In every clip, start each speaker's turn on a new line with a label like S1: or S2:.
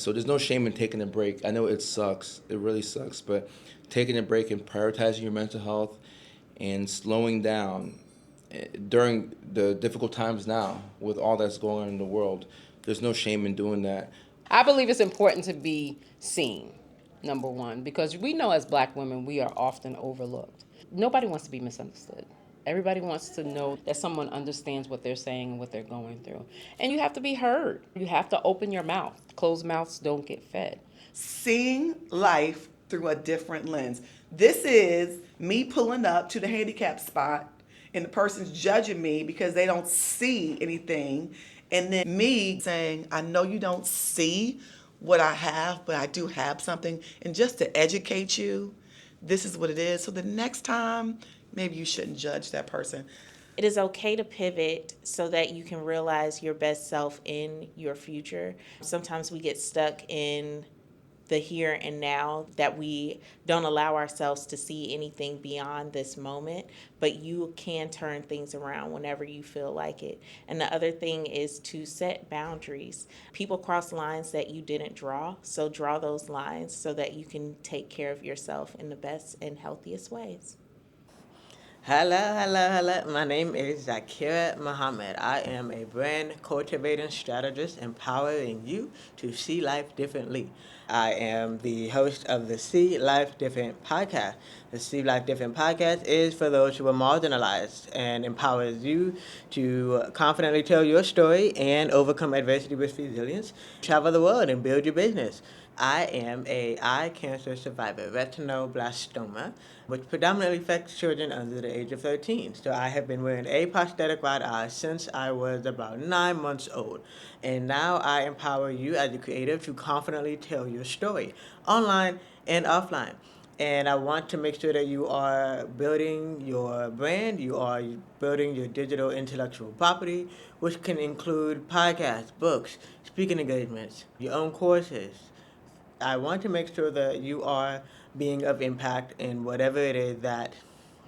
S1: So there's no shame in taking a break. I know it sucks. It really sucks. But taking a break and prioritizing your mental health and slowing down during the difficult times now with all that's going on in the world, there's no shame in doing that.
S2: I believe it's important to be seen, number one, because we know as Black women we are often overlooked. Nobody wants to be misunderstood. Everybody wants to know that someone understands what they're saying and what they're going through. And you have to be heard. You have to open your mouth. Closed mouths don't get fed.
S3: Seeing life through a different lens. This is me pulling up to the handicap spot and the person's judging me because they don't see anything. And then me saying, I know you don't see what I have, but I do have something. And just to educate you, this is what it is. So the next time, maybe you shouldn't judge that person.
S4: It is okay to pivot so that you can realize your best self in your future. Sometimes we get stuck in the here and now, that we don't allow ourselves to see anything beyond this moment, but you can turn things around whenever you feel like it. And the other thing is to set boundaries. People cross lines that you didn't draw, so draw those lines so that you can take care of yourself in the best and healthiest ways.
S5: Hello. My name is Zaakirah Muhammad. I am a brand cultivating strategist empowering you to see life differently. I am the host of the See Life Different podcast. The See Life Different podcast is for those who are marginalized and empowers you to confidently tell your story and overcome adversity with resilience, travel the world and build your business. I am a eye cancer survivor, retinoblastoma, which predominantly affects children under the age of 13. So I have been wearing a prosthetic right eye since I was about 9 months old. And now I empower you as a creative to confidently tell your story, online and offline. And I want to make sure that you are building your brand, you are building your digital intellectual property, which can include podcasts, books, speaking engagements, your own courses. I want to make sure that you are being of impact in whatever it is that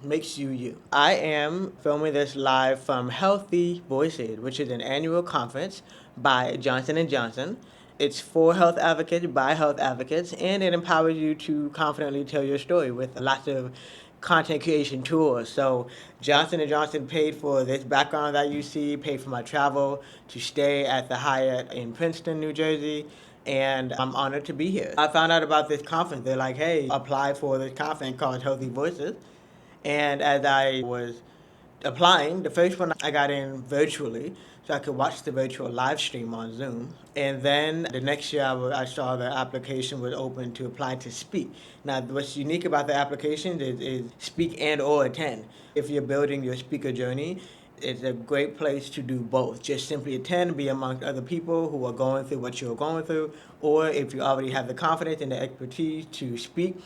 S5: makes you you. I am filming this live from HealtheVoices, which is an annual conference by Johnson & Johnson. It's for health advocates by health advocates, and it empowers you to confidently tell your story with lots of content creation tools. So Johnson & Johnson paid for this background that you see, paid for my travel to stay at the Hyatt in Princeton, New Jersey, and I'm honored to be here. I found out about this conference. They're like, hey, apply for this conference called HealtheVoices. And as I was applying, the first one I got in virtually, so I could watch the virtual live stream on Zoom. And then the next year I saw the application was open to apply to speak. Now, what's unique about the application is speak and or attend. If you're building your speaker journey, it's a great place to do both. Just simply attend, be amongst other people who are going through what you're going through, or if you already have the confidence and the expertise to speak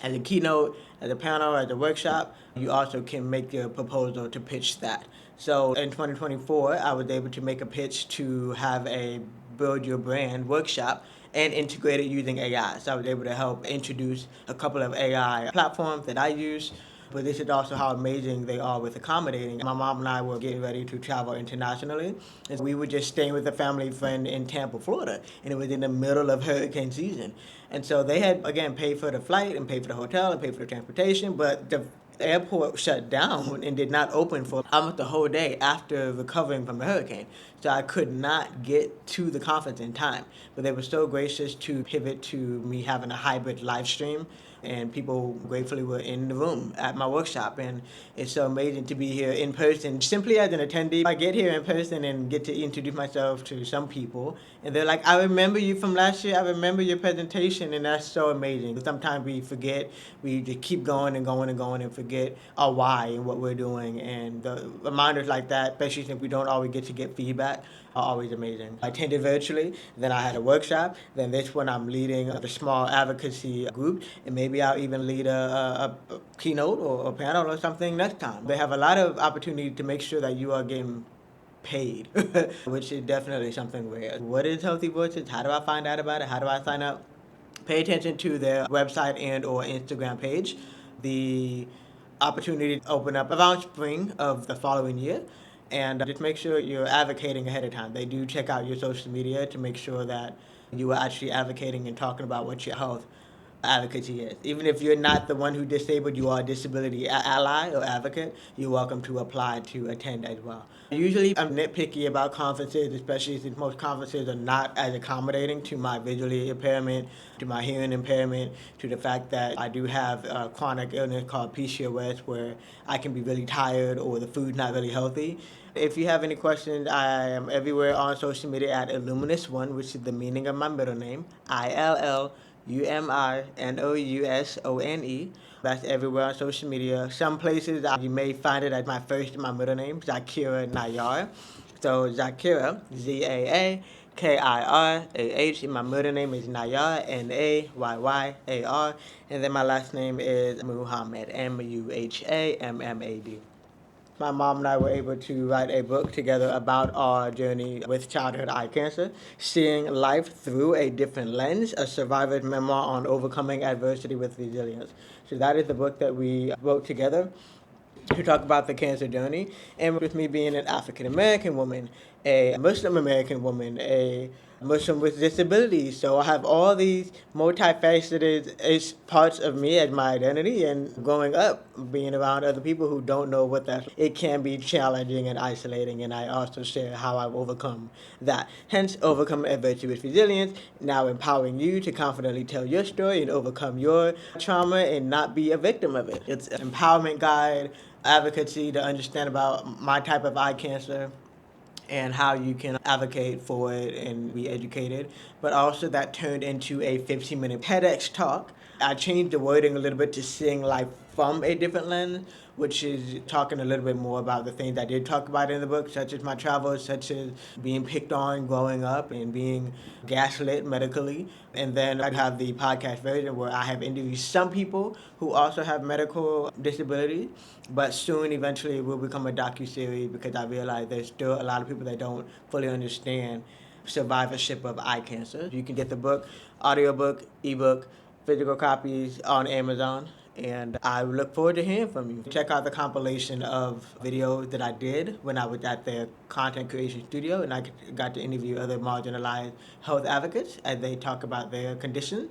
S5: as a keynote, as a panel, as a workshop, you also can make your proposal to pitch that. So in 2024, I was able to make a pitch to have a build your brand workshop and integrate it using AI. So I was able to help introduce a couple of AI platforms that I use. But this is also how amazing they are with accommodating. My mom and I were getting ready to travel internationally, and we were just staying with a family friend in Tampa, Florida, and it was in the middle of hurricane season. And so they had, again, paid for the flight and paid for the hotel and paid for the transportation, but the airport shut down and did not open for almost the whole day after recovering from the hurricane. So I could not get to the conference in time. But they were so gracious to pivot to me having a hybrid live stream, and people gratefully were in the room at my workshop. And it's so amazing to be here in person, simply as an attendee. I get here in person and get to introduce myself to some people, and they're like, I remember you from last year, I remember your presentation, and that's so amazing. Sometimes we forget, we just keep going and going and going and forget our why and what we're doing, and the reminders like that, especially if we don't always get feedback, are always amazing. I attended virtually, then I had a workshop, then this one I'm leading the small advocacy group, and maybe I'll even lead a keynote or a panel or something next time. They have a lot of opportunity to make sure that you are getting paid, which is definitely something rare. What is HealtheVoices? How do I find out about it? How do I sign up? Pay attention to their website and or Instagram page. The opportunity to open up around spring of the following year, and just make sure you're advocating ahead of time. They do check out your social media to make sure that you are actually advocating and talking about what your health advocacy is. Even if you're not the one who disabled, you are a disability ally or advocate, you're welcome to apply to attend as well. Usually I'm nitpicky about conferences, especially since most conferences are not as accommodating to my visually impairment, to my hearing impairment, to the fact that I do have a chronic illness called PCOS where I can be really tired or the food's not really healthy. If you have any questions, I am everywhere on social media at Illuminous1, which is the meaning of my middle name, ILLUMINOUSONE. That's everywhere on social media. Some places you may find it as my first and my middle name, Zaakirah Nayyar. So Zaakirah, Zaakirah, and my middle name is Nayyar, Nayyar, and then my last name is Muhammad, Muhammad. My mom and I were able to write a book together about our journey with childhood eye cancer, seeing life through a different lens, a survivor's memoir on overcoming adversity with resilience. So that is the book that we wrote together to talk about the cancer journey. And with me being an African American woman, a Muslim American woman, a Muslim with disabilities, so I have all these multifaceted parts of me as my identity. And growing up, being around other people who don't know what that, it can be challenging and isolating. And I also share how I've overcome that. Hence, overcome adversity with resilience. Now empowering you to confidently tell your story and overcome your trauma and not be a victim of it. It's an empowerment guide, advocacy to understand about my type of eye cancer and how you can advocate for it and be educated. But also that turned into a 15-minute TEDx talk. I changed the wording a little bit to seeing life from a different lens, which is talking a little bit more about the things I did talk about in the book, such as my travels, such as being picked on growing up and being gaslit medically. And then I have the podcast version where I have interviewed some people who also have medical disabilities, but soon eventually it will become a docuseries because I realize there's still a lot of people that don't fully understand survivorship of eye cancer. You can get the book, audiobook, ebook, physical copies on Amazon. And I look forward to hearing from you. Check out the compilation of videos that I did when I was at their content creation studio, and I got to interview other marginalized health advocates as they talk about their conditions,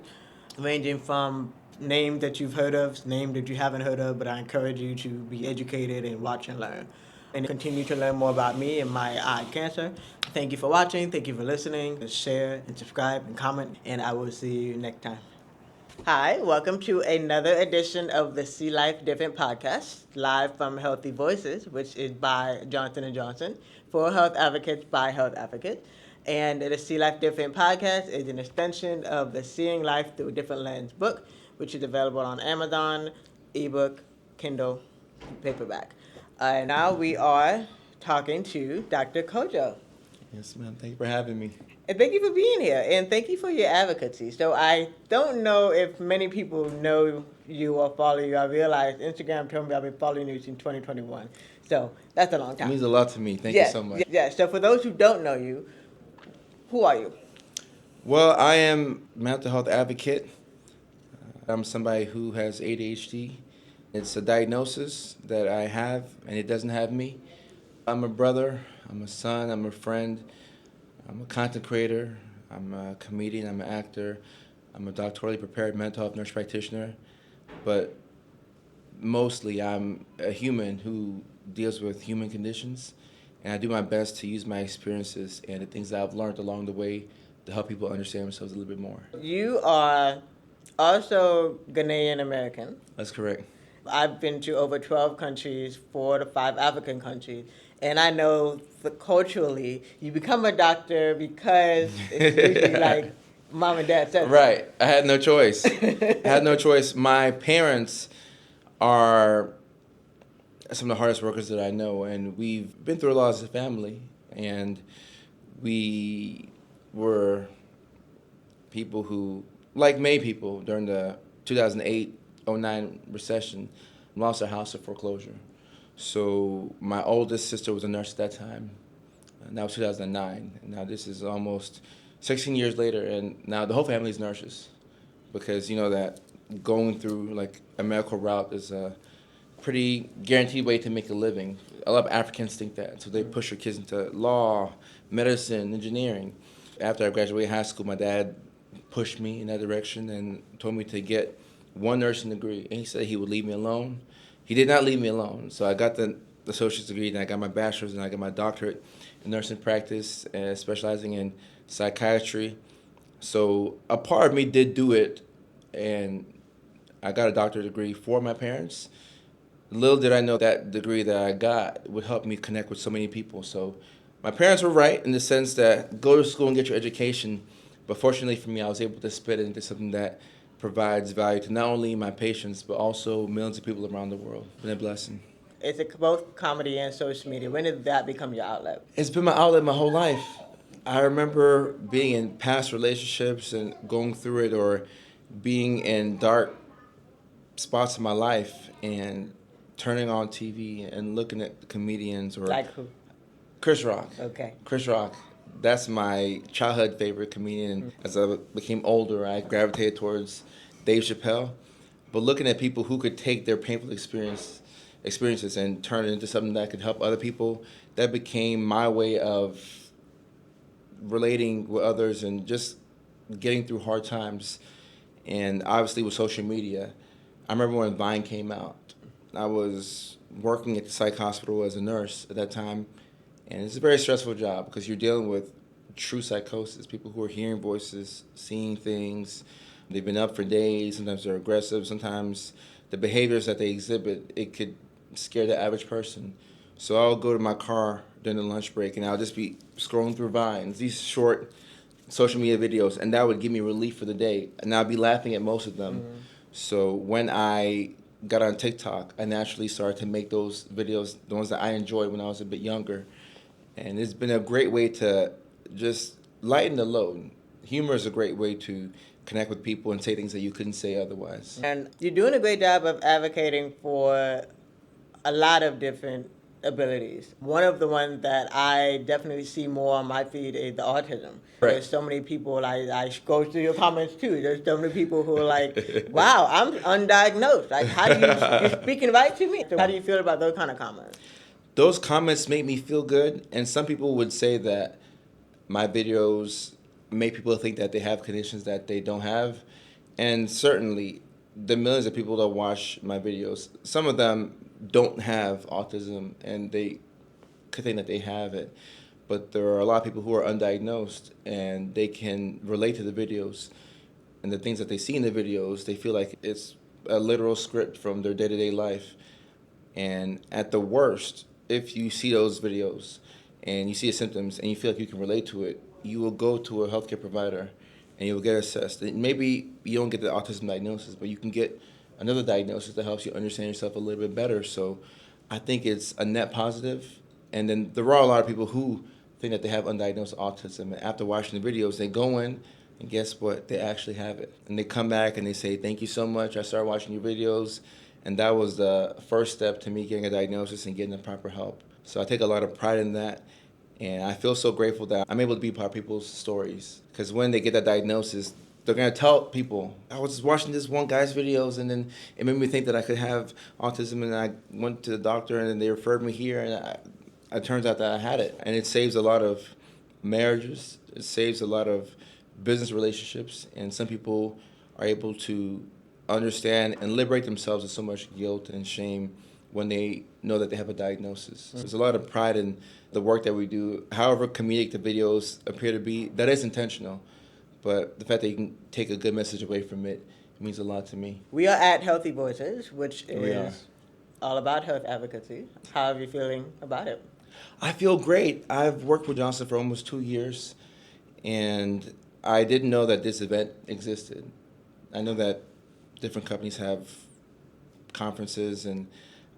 S5: ranging from names that you've heard of, names that you haven't heard of, but I encourage you to be educated and watch and learn. And continue to learn more about me and my eye cancer. Thank you for watching. Thank you for listening. Share and subscribe and comment, and I will see you next time. Hi, welcome to another edition of the See Life Different podcast, live from HealtheVoices, which is by Johnson & Johnson, for health advocates by health advocates. And the See Life Different podcast is an extension of the Seeing Life Through a Different Lens book, which is available on Amazon, ebook, Kindle, paperback. Now we are talking to Dr. Kojo.
S1: Yes, ma'am. Thank you for having me.
S5: And thank you for being here, and thank you for your advocacy. So I don't know if many people know you or follow you. I realized Instagram told me I've been following you since 2021. So that's a long time.
S1: It means a lot to me. Thank you so much.
S5: Yeah, so for those who don't know you, who are you?
S1: Well, I am a mental health advocate. I'm somebody who has ADHD. It's a diagnosis that I have, and it doesn't have me. I'm a brother, I'm a son, I'm a friend. I'm a content creator, I'm a comedian, I'm an actor, I'm a doctorally prepared mental health nurse practitioner, but mostly I'm a human who deals with human conditions, and I do my best to use my experiences and the things that I've learned along the way to help people understand themselves a little bit more.
S5: You are also Ghanaian American.
S1: That's correct.
S5: I've been to over 12 countries, 4 to 5 African countries. And I know culturally, you become a doctor because it's usually like mom and dad said.
S1: Right. I had no choice. My parents are some of the hardest workers that I know, and we've been through a lot as a family. And we were people who, like many people during the 2008-09 recession, lost our house to foreclosure. So my oldest sister was a nurse at that time. Now it's 2009. And now this is almost 16 years later, and now the whole family is nurses, because you know that going through like a medical route is a pretty guaranteed way to make a living. A lot of Africans think that, so they push their kids into law, medicine, engineering. After I graduated high school, my dad pushed me in that direction and told me to get one nursing degree. And he said he would leave me alone. He did not leave me alone. So I got the associate's degree, and I got my bachelor's, and I got my doctorate in nursing practice, specializing in psychiatry. So a part of me did do it, and I got a doctorate degree for my parents. Little did I know that degree that I got would help me connect with so many people. So my parents were right in the sense that go to school and get your education. But fortunately for me, I was able to spit it into something that provides value to not only my patients, but also millions of people around the world. It's been a blessing.
S5: It's both comedy and social media. When did that become your outlet?
S1: It's been my outlet my whole life. I remember being in past relationships and going through it, or being in dark spots in my life and turning on TV and looking at comedians, or
S5: Like who?
S1: Chris Rock.
S5: Okay.
S1: Chris Rock. That's my childhood favorite comedian. As I became older, I gravitated towards Dave Chappelle. But looking at people who could take their painful experiences and turn it into something that could help other people, that became my way of relating with others and just getting through hard times. And obviously with social media, I remember when Vine came out. I was working at the psych hospital as a nurse at that time, and it's a very stressful job because you're dealing with true psychosis, people who are hearing voices, seeing things. They've been up for days. Sometimes they're aggressive. Sometimes the behaviors that they exhibit, it could scare the average person. So I'll go to my car during the lunch break, and I'll just be scrolling through Vines, these short social media videos, and that would give me relief for the day. And I'll be laughing at most of them. Mm-hmm. So when I got on TikTok, I naturally started to make those videos, the ones that I enjoyed when I was a bit younger. And it's been a great way to just lighten the load. Humor is a great way to connect with people and say things that you couldn't say otherwise.
S5: And you're doing a great job of advocating for a lot of different abilities. One of the ones that I definitely see more on my feed is the autism.
S1: Right.
S5: There's so many people, I go through your comments too, there's so many people who are like, wow, I'm undiagnosed. Like, how do you're speaking right to me. How do you feel about those kind of comments?
S1: Those comments make me feel good, and some people would say that my videos make people think that they have conditions that they don't have. And certainly, the millions of people that watch my videos, some of them don't have autism, and they could think that they have it. But there are a lot of people who are undiagnosed, and they can relate to the videos. And the things that they see in the videos, they feel like it's a literal script from their day-to-day life. And at the worst, if you see those videos and you see the symptoms and you feel like you can relate to it, you will go to a healthcare provider and you'll get assessed. And maybe you don't get the autism diagnosis, but you can get another diagnosis that helps you understand yourself a little bit better. So I think it's a net positive. And then there are a lot of people who think that they have undiagnosed autism. And after watching the videos, they go in and guess what? They actually have it. And they come back and they say, thank you so much. I started watching your videos. And that was the first step to me getting a diagnosis and getting the proper help. So I take a lot of pride in that. And I feel so grateful that I'm able to be part of people's stories. Because when they get that diagnosis, they're going to tell people, I was watching this one guy's videos, and then it made me think that I could have autism, and I went to the doctor, and then they referred me here, and it turns out that I had it. And it saves a lot of marriages. It saves a lot of business relationships. And some people are able to understand and liberate themselves of so much guilt and shame when they know that they have a diagnosis. So there's a lot of pride in the work that we do. However comedic the videos appear to be, that is intentional. But the fact that you can take a good message away from it means a lot to me.
S5: We are at HealtheVoices, which is all about health advocacy. How are you feeling about it?
S1: I feel great. I've worked with Johnson for almost 2 years, and I didn't know that this event existed. I know that different companies have conferences, and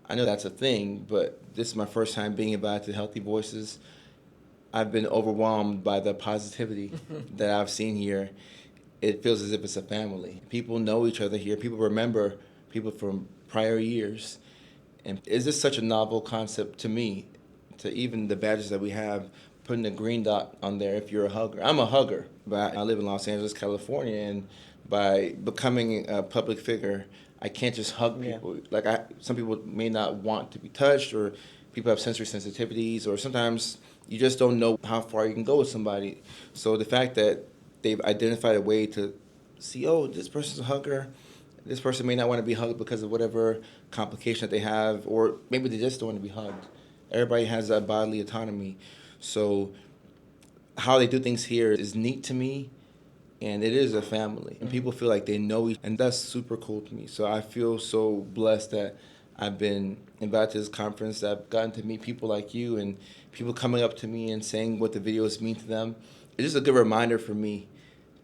S1: I know that's a thing, but this is my first time being invited to HealtheVoices. I've been overwhelmed by the positivity that I've seen here. It feels as if it's a family. People know each other here. People remember people from prior years. And it's just such a novel concept to me, to even the badges that we have, putting a green dot on there if you're a hugger. I'm a hugger, but I live in Los Angeles, California, and by becoming a public figure, I can't just hug people. Yeah. Like some people may not want to be touched, or people have sensory sensitivities, or sometimes you just don't know how far you can go with somebody. So the fact that they've identified a way to see, oh, this person's a hugger, this person may not want to be hugged because of whatever complication that they have, or maybe they just don't want to be hugged. Everybody has that bodily autonomy. So how they do things here is neat to me, and it is a family. And people feel like they know each, and that's super cool to me. So I feel so blessed that I've been invited to this conference, that I've gotten to meet people like you and people coming up to me and saying what the videos mean to them. It's just a good reminder for me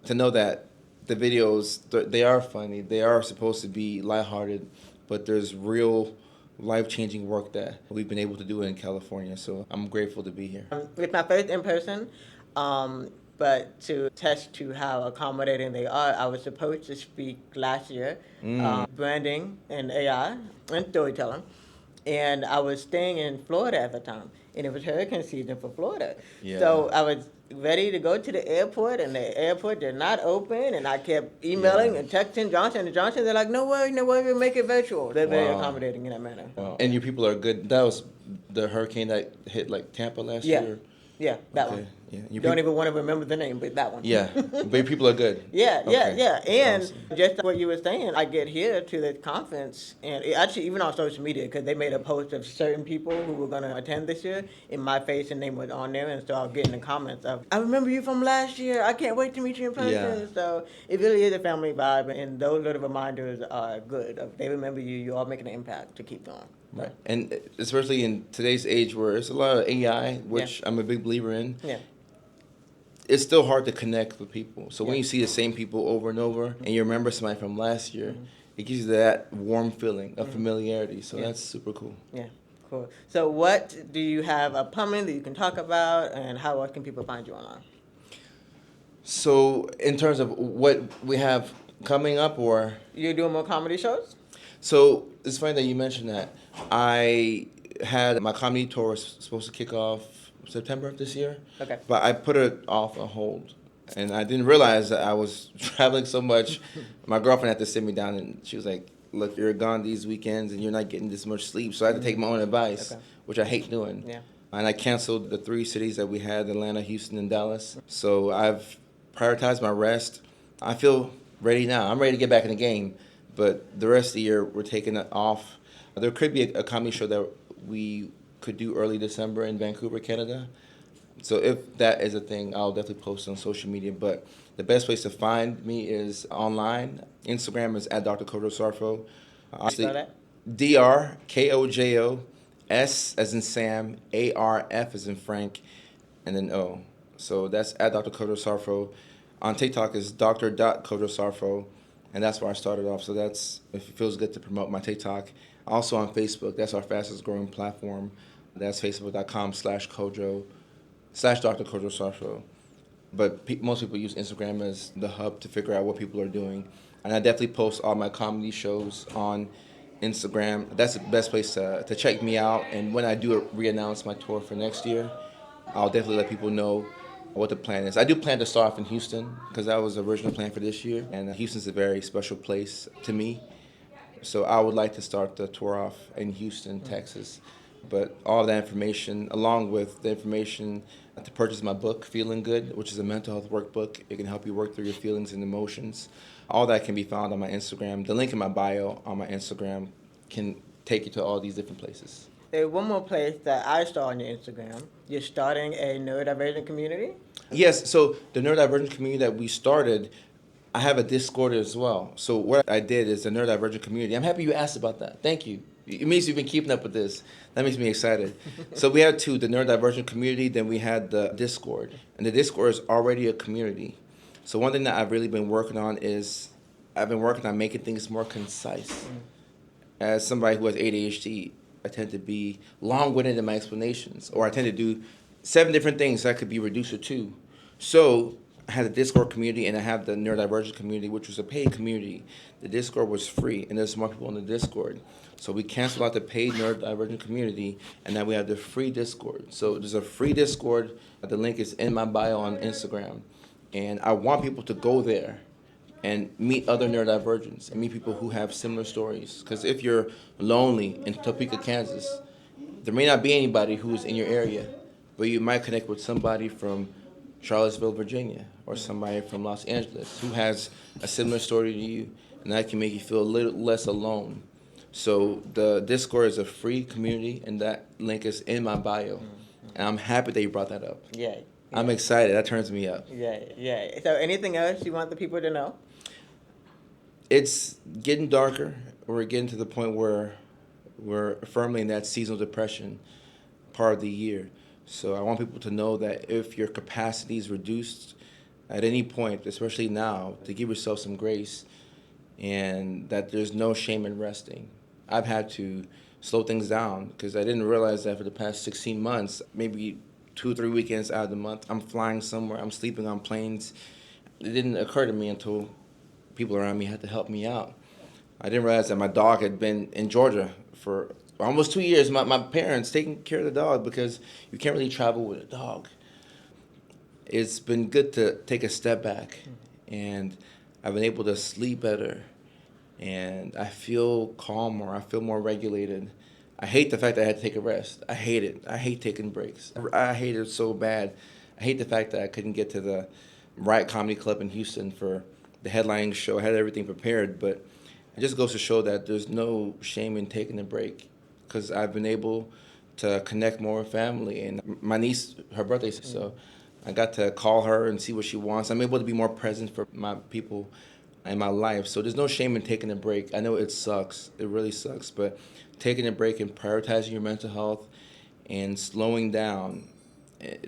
S1: to know that the videos, they are funny, they are supposed to be lighthearted, but there's real life-changing work that we've been able to do in California. So I'm grateful to be here.
S5: It's my first in person, but to attest to how accommodating they are, I was supposed to speak last year, branding and AI and storytelling, and I was staying in Florida at the time, and it was hurricane season for Florida.
S1: Yeah.
S5: So I was ready to go to the airport, and the airport did not open, and I kept emailing and texting Johnson and Johnson. They're like, no worry, we'll make it virtual. They're very accommodating in that manner.
S1: Wow. And your people are good. That was the hurricane that hit like Tampa last year?
S5: Yeah, that one.
S1: Yeah.
S5: Don't even want to remember the name, but that one.
S1: Yeah, but your people are good.
S5: Yeah. And
S1: Awesome.
S5: just what you were saying, I get here to the conference, and actually even on social media, because they made a post of certain people who were going to attend this year, and my face and name was on there, and so I was getting the comments of, I remember you from last year, I can't wait to meet you in person.
S1: Yeah.
S5: So it really is a family vibe, and those little reminders are good. They remember you, you all making an impact to keep going.
S1: Right. And especially in today's age where there's a lot of AI, which I'm a big believer in.
S5: Yeah.
S1: It's still hard to connect with people. So when you see the same people over and over, and you remember somebody from last year, it gives you that warm feeling of familiarity. So that's super cool.
S5: Yeah, cool. So what do you have upcoming that you can talk about, and how else can people find you online?
S1: So in terms of what we have coming up, or
S5: You're doing more comedy shows?
S1: so it's funny that you mentioned that. I had my comedy tour was supposed to kick off September of this year.
S5: Okay.
S1: But I put it off on hold. And I didn't realize that I was traveling so much. My girlfriend had to sit me down, and she was like, look, you're gone these weekends and you're not getting this much sleep. So I had to take my own advice, which I hate doing.
S5: Yeah.
S1: And I canceled the 3 cities that we had, Atlanta, Houston, and Dallas. So I've prioritized my rest. I feel ready now. I'm ready to get back in the game. But the rest of the year, we're taking it off. There could be a comedy show that we could do early December in Vancouver, Canada. So if that is a thing, I'll definitely post on social media. But the best place to find me is online. Instagram is at Dr. Kojo Sarfo.
S5: Spell that?
S1: DrKojo, S as in Sam, ARF as in Frank, and then O. So that's at Dr. Kojo Sarfo. On TikTok is Dr.Kojo Sarfo, and that's where I started off. So that's, if it feels good to promote my TikTok. Also on Facebook, that's our fastest growing platform. That's facebook.com/Kojo/Dr. Kojo Sarfo. But most people use Instagram as the hub to figure out what people are doing. And I definitely post all my comedy shows on Instagram. That's the best place to check me out. And when I do re-announce my tour for next year, I'll definitely let people know what the plan is. I do plan to start off in Houston because that was the original plan for this year. And Houston's a very special place to me. So I would like to start the tour off in Houston, Texas. But all that information, along with the information to purchase my book, Feeling Good, which is a mental health workbook. It can help you work through your feelings and emotions. All that can be found on my Instagram. The link in my bio on my Instagram can take you to all these different places.
S5: There's one more place that I saw on your Instagram. You're starting a neurodivergent community?
S1: Yes, so the neurodivergent community that we started, I have a Discord as well. So what I did is the neurodivergent community. I'm happy you asked about that. Thank you. It means you've been keeping up with this. That makes me excited. So we had 2, the neurodivergent community, then we had the Discord. And the Discord is already a community. So one thing that I've really been working on is I've been working on making things more concise. As somebody who has ADHD, I tend to be long-winded in my explanations, or I tend to do 7 different things that could be reduced to 2. So I had the Discord community, and I have the neurodivergent community, which was a paid community. The Discord was free, and there's more people on the Discord. So we canceled out the paid neurodivergent community, and now we have the free Discord. So there's a free Discord. The link is in my bio on Instagram. And I want people to go there and meet other neurodivergents and meet people who have similar stories. Because if you're lonely in Topeka, Kansas, there may not be anybody who's in your area but you might connect with somebody from Charlottesville, Virginia, or somebody from Los Angeles who has a similar story to you, and that can make you feel a little less alone. So the Discord is a free community, and that link is in my bio. And I'm happy that you brought that up.
S5: Yeah.
S1: I'm excited. That turns me up.
S5: Yeah. So anything else you want the people to know?
S1: It's getting darker. We're getting to the point where we're firmly in that seasonal depression part of the year. So I want people to know that if your capacity is reduced at any point, especially now, to give yourself some grace, and that there's no shame in resting. I've had to slow things down because I didn't realize that for the past 16 months, maybe 2 or 3 weekends out of the month, I'm flying somewhere, I'm sleeping on planes. It didn't occur to me until people around me had to help me out. I didn't realize that my dog had been in Georgia for almost 2 years. My parents taking care of the dog because you can't really travel with a dog. It's been good to take a step back, and I've been able to sleep better, and I feel calmer. I feel more regulated. I hate the fact that I had to take a rest. I hate it. I hate taking breaks. I hate it so bad. I hate the fact that I couldn't get to the Riot Comedy Club in Houston for the headlining show. I had everything prepared, but it just goes to show that there's no shame in taking a break, because I've been able to connect more with family. And my niece, her birthday, so I got to call her and see what she wants. I'm able to be more present for my people in my life. So there's no shame in taking a break. I know it sucks. It really sucks. But taking a break and prioritizing your mental health and slowing down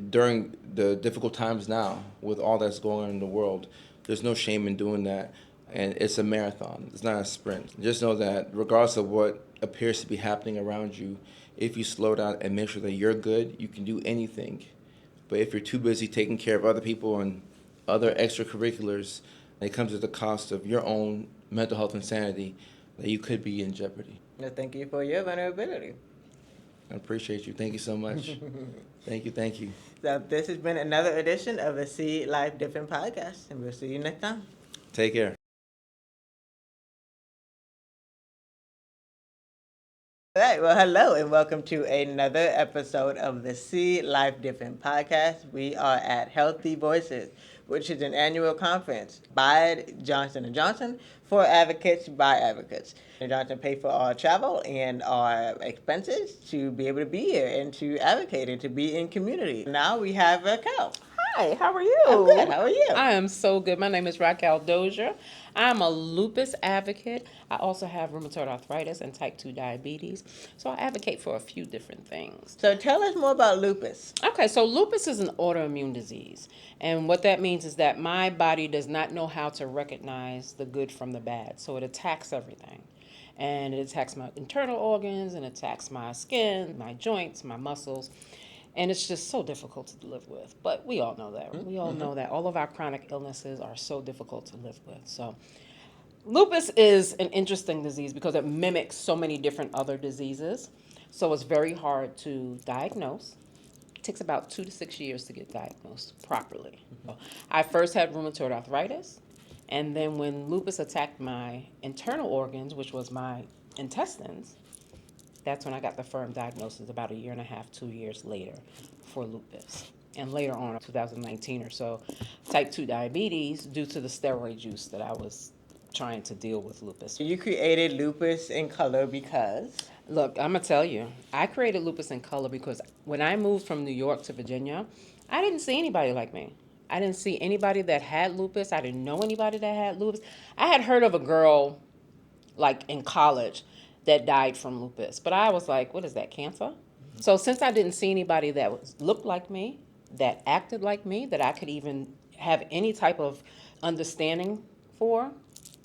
S1: during the difficult times now with all that's going on in the world, there's no shame in doing that. And it's a marathon. It's not a sprint. Just know that regardless of what appears to be happening around you, if you slow down and make sure that you're good, you can do anything. But if you're too busy taking care of other people and other extracurriculars, it comes at the cost of your own mental health and sanity, that you could be in jeopardy.
S5: Well, thank you for your vulnerability.
S1: I appreciate you. Thank you so much. Thank you.
S5: So this has been another edition of the See Life Different podcast, and we'll see you next time.
S1: Take care.
S5: All right, well, hello, and welcome to another episode of the See Life Different podcast. We are at HealtheVoices, which is an annual conference by Johnson & Johnson for advocates by advocates. Johnson paid for our travel and our expenses to be able to be here and to advocate and to be in community. Now we have Raquel.
S2: Hi, how are you?
S5: I'm good. How are you?
S2: I am so good. My name is Raquel Dozier. I'm a lupus advocate. I also have rheumatoid arthritis and type 2 diabetes. So I advocate for a few different things.
S5: So tell us more about lupus.
S2: Okay, so lupus is an autoimmune disease. And what that means is that my body does not know how to recognize the good from the bad. So it attacks everything. And it attacks my internal organs, and attacks my skin, my joints, my muscles. And it's just so difficult to live with. But we all know that. We all know that all of our chronic illnesses are so difficult to live with. So lupus is an interesting disease because it mimics so many different other diseases. So it's very hard to diagnose. It takes about 2 to 6 years to get diagnosed properly. I first had rheumatoid arthritis. And then when lupus attacked my internal organs, which was my intestines, that's when I got the firm diagnosis about 1.5 years, 2 years later for lupus. And later on, 2019 or so, type 2 diabetes due to the steroid use that I was trying to deal with lupus.
S5: You created Lupus in Color because?
S2: Look, I'm going to tell you, I created Lupus in Color because when I moved from New York to Virginia, I didn't see anybody like me. I didn't see anybody that had lupus. I didn't know anybody that had lupus. I had heard of a girl, like in college, that died from lupus. But I was like, what is that, cancer? So since I didn't see anybody that looked like me, that acted like me, that I could even have any type of understanding for,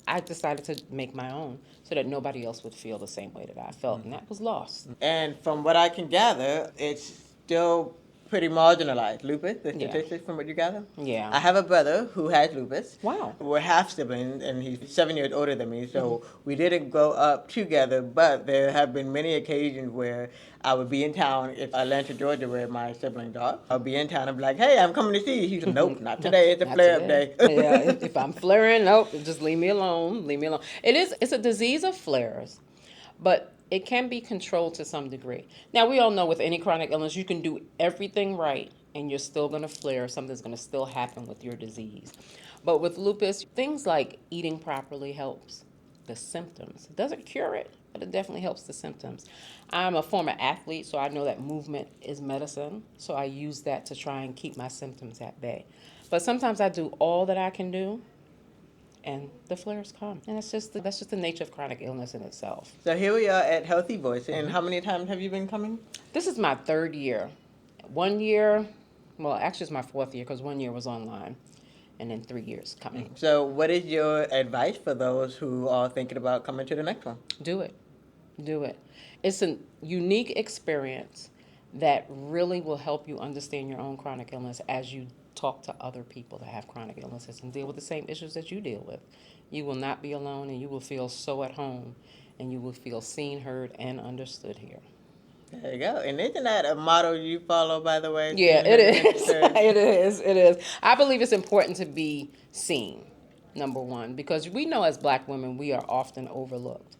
S2: I decided to make my own so that nobody else would feel the same way that I felt. And that was lost.
S5: And from what I can gather, it's still pretty marginalized, lupus, the
S2: Yeah.
S5: statistics from what you gather?
S2: Yeah.
S5: I have a brother who has lupus.
S2: Wow.
S5: We're half siblings, and he's 7 years older than me, so we didn't grow up together, but there have been many occasions where I would be in town, in Atlanta, Georgia, where my siblings are. I'll be in town and be like, hey, I'm coming to see you. He's like, nope, not today, it's a
S2: Not
S5: flare-up day.
S2: today. Yeah, if I'm flaring, nope, just leave me alone, It's a disease of flares, but it can be controlled to some degree. Now, we all know with any chronic illness, you can do everything right and you're still going to flare. Something's going to still happen with your disease. But with lupus, things like eating properly helps the symptoms. It doesn't cure it, but it definitely helps the symptoms. I'm a former athlete, so I know that movement is medicine. So I use that to try and keep my symptoms at bay. But sometimes I do all that I can do, and the flares come. And that's just the nature of chronic illness in itself.
S5: So here we are at Healthy Voices. And how many times have you been coming?
S2: This is my third year. 1 year, well, actually it's my fourth year because 1 year was online, and then 3 years coming.
S5: So what is your advice for those who are thinking about coming to the next one?
S2: Do it. Do it. It's a unique experience that really will help you understand your own chronic illness as you talk to other people that have chronic illnesses and deal with the same issues that you deal with. You will not be alone, and you will feel so at home, and you will feel seen, heard, and understood here.
S5: There you go. And isn't that a motto you follow, by the way?
S2: Yeah, it is. It is. I believe it's important to be seen, number one, because we know as Black women we are often overlooked.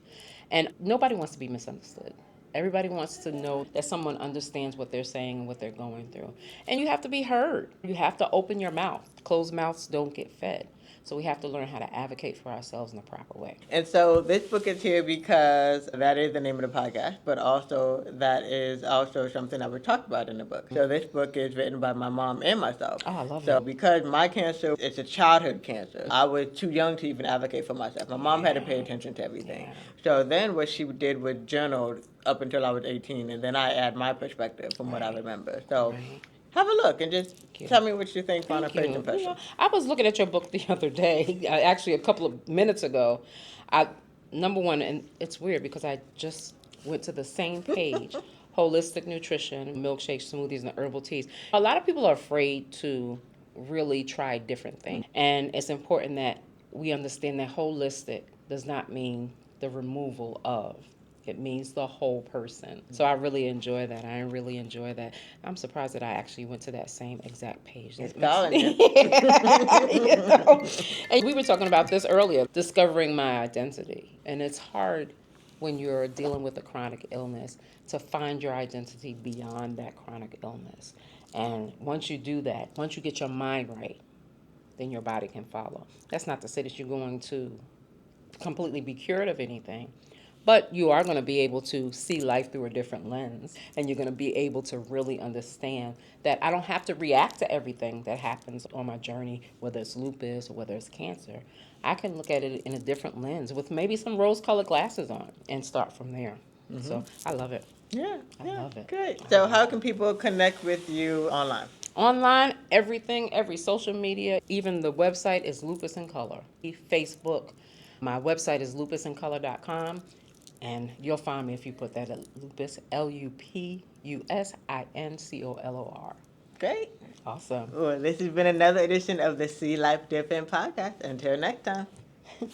S2: And nobody wants to be misunderstood. Everybody wants to know that someone understands what they're saying and what they're going through. And you have to be heard. You have to open your mouth. Closed mouths don't get fed. So we have to learn how to advocate for ourselves in the proper way.
S5: And so this book is here because that is the name of the podcast, but also that is also something that we talked about in the book. So this book is written by my mom and myself.
S2: Oh, I love
S5: So
S2: it.
S5: because my cancer, it's a childhood cancer, I was too young to even advocate for myself. My mom had to pay attention to everything.
S2: Yeah.
S5: So then what she did was journal up until I was 18, and then I add my perspective from what I remember. So
S2: Right.
S5: have a look and just tell me what you think on a first impression.
S2: Yeah. I was looking at your book the other day, actually a couple of minutes ago. Number one, and it's weird because I just went to the same page, holistic nutrition, milkshakes, smoothies, and herbal teas. A lot of people are afraid to really try different things. And it's important that we understand that holistic does not mean the removal of. It means the whole person. So I really enjoy that. I really enjoy that. I'm surprised that I actually went to that same exact page.
S5: It's calling you.
S2: You know? And we were talking about this earlier, discovering my identity. And it's hard when you're dealing with a chronic illness to find your identity beyond that chronic illness. And once you do that, once you get your mind right, then your body can follow. That's not to say that you're going to completely be cured of anything. But you are going to be able to see life through a different lens, and you're going to be able to really understand that I don't have to react to everything that happens on my journey, whether it's lupus or whether it's cancer. I can look at it in a different lens with maybe some rose-colored glasses on and start from there. Mm-hmm. So I love it.
S5: Yeah,
S2: I love it.
S5: Great. So how can people connect with you online?
S2: Online, everything, every social media, even the website is Lupus in Color. Facebook, my website is lupusincolor.com. And you'll find me if you put that at Lupus, LUPUSINCOLOR.
S5: Great.
S2: Awesome.
S5: Well, this has been another edition of the See Life Different podcast. Until next time.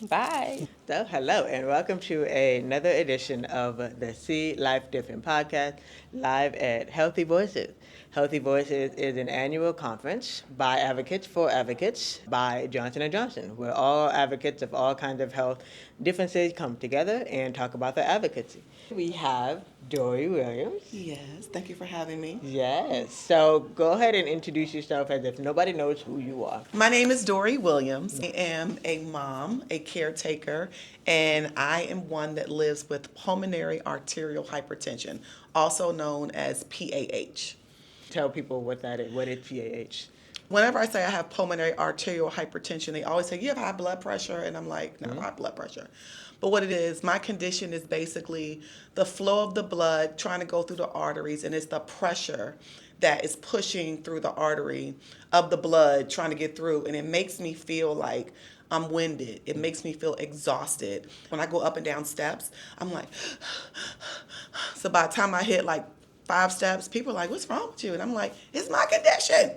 S2: Bye.
S5: So, hello, and welcome to another edition of the See Life Different podcast, live at Healthy Voices. Healthy Voices is an annual conference by advocates for advocates by Johnson & Johnson, where all advocates of all kinds of health differences come together and talk about their advocacy. We have Dori Williams.
S3: Yes, thank you for having me.
S5: Yes. So go ahead and introduce yourself as if nobody knows who you are.
S3: My name is Dori Williams. I am a mom, a caretaker, and I am one that lives with pulmonary arterial hypertension, also known as PAH.
S5: Tell people what that is. What is PAH?
S3: Whenever I say I have pulmonary arterial hypertension, they always say, you have high blood pressure? And I'm like, no, high blood pressure. But what it is, my condition is basically the flow of the blood trying to go through the arteries, and it's the pressure that is pushing through the artery of the blood trying to get through. And it makes me feel like I'm winded. It makes me feel exhausted. When I go up and down steps, I'm like, so by the time I hit like 5 steps, people are like, what's wrong with you? And I'm like, it's my condition.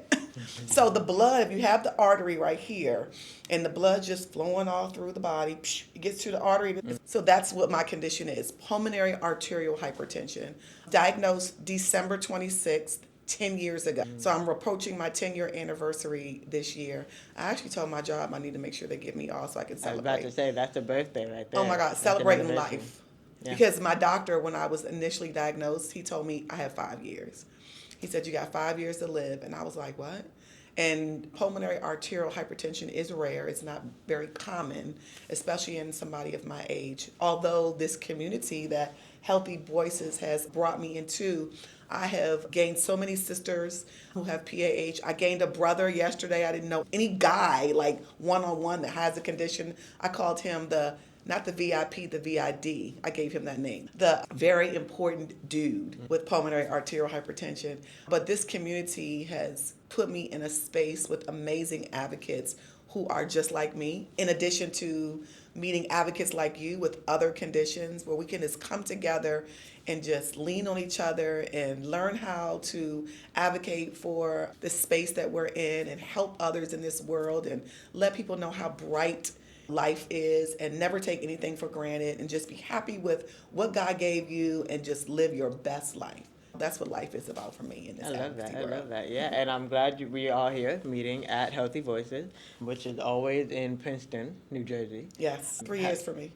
S3: So the blood, if you have the artery right here, and the blood just flowing all through the body, it gets to the artery. So that's what my condition is, pulmonary arterial hypertension. Diagnosed December 26th, 10 years ago. So I'm approaching my 10-year anniversary this year. I actually told my job I need to make sure they give me all so I can
S5: I was
S3: celebrate.
S5: about to say, that's a birthday right there.
S3: Oh my God,
S5: That's
S3: celebrating
S5: an anniversary.
S3: life.
S5: Yeah.
S3: Because my doctor, when I was initially diagnosed, he told me I had 5 years. He said, you got 5 years to live. And I was like, what? And pulmonary arterial hypertension is rare. It's not very common, especially in somebody of my age. Although this community that HealtheVoices has brought me into, I have gained so many sisters who have PAH. I gained a brother yesterday. I didn't know any guy, like one-on-one, that has a condition. I called him not the VIP, the VID. I gave him that name. The very important dude with pulmonary arterial hypertension. But this community has put me in a space with amazing advocates who are just like me, in addition to meeting advocates like you with other conditions, where we can just come together and just lean on each other and learn how to advocate for the space that we're in and help others in this world and let people know how bright life is, and never take anything for granted, and just be happy with what God gave you and just live your best life. That's what life is about for me in this advocacy world.
S5: I love that. Yeah, and I'm glad we are here meeting at HealtheVoices, which is always in Princeton, New Jersey.
S3: Yes, 3 years for me.